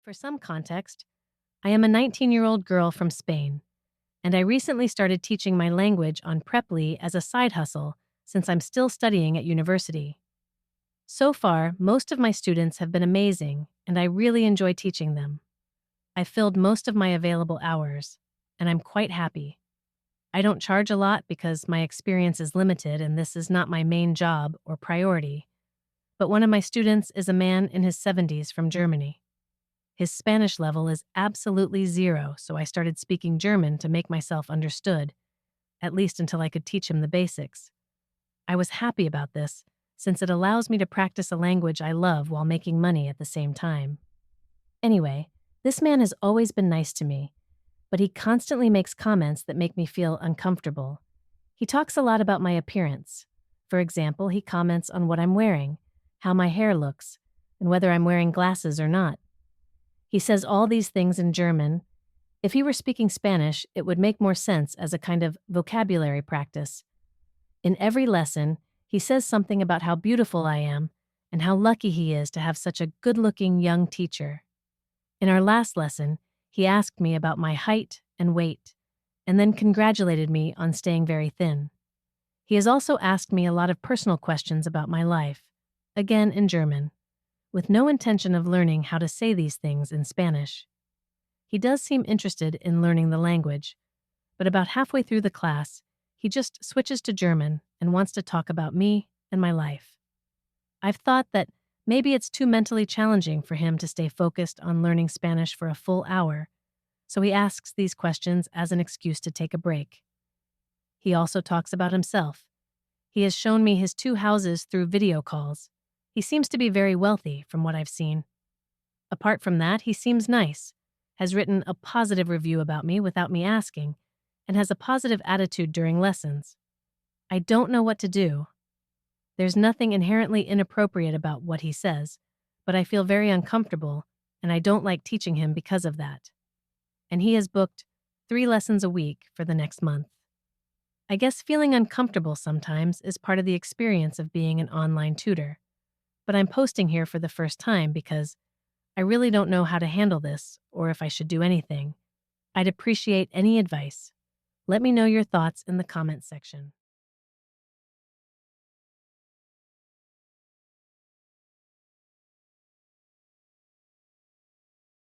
For some context, I am a 19-year-old girl from Spain, and I recently started teaching my language on Preply as a side hustle since I'm still studying at university. So far, most of my students have been amazing, and I really enjoy teaching them. I filled most of my available hours, and I'm quite happy. I don't charge a lot because my experience is limited and this is not my main job or priority. But one of my students is a man in his 70s from Germany. His Spanish level is absolutely zero, so I started speaking German to make myself understood, at least until I could teach him the basics. I was happy about this, since it allows me to practice a language I love while making money at the same time. Anyway, this man has always been nice to me, but he constantly makes comments that make me feel uncomfortable. He talks a lot about my appearance. For example, he comments on what I'm wearing, how my hair looks, and whether I'm wearing glasses or not. He says all these things in German. If he were speaking Spanish, it would make more sense as a kind of vocabulary practice. In every lesson, he says something about how beautiful I am and how lucky he is to have such a good-looking young teacher. In our last lesson, he asked me about my height and weight, and then congratulated me on staying very thin. He has also asked me a lot of personal questions about my life, again in German, with no intention of learning how to say these things in Spanish. He does seem interested in learning the language, but about halfway through the class, he just switches to German and wants to talk about me and my life. I've thought that maybe it's too mentally challenging for him to stay focused on learning Spanish for a full hour, so he asks these questions as an excuse to take a break. He also talks about himself. He has shown me his 2 houses through video calls. He seems to be very wealthy from what I've seen. Apart from that, he seems nice, has written a positive review about me without me asking, and has a positive attitude during lessons. I don't know what to do. There's nothing inherently inappropriate about what he says, but I feel very uncomfortable, and I don't like teaching him because of that. And he has booked 3 lessons a week for the next month. I guess feeling uncomfortable sometimes is part of the experience of being an online tutor. But I'm posting here for the first time because I really don't know how to handle this or if I should do anything. I'd appreciate any advice. Let me know your thoughts in the comments section.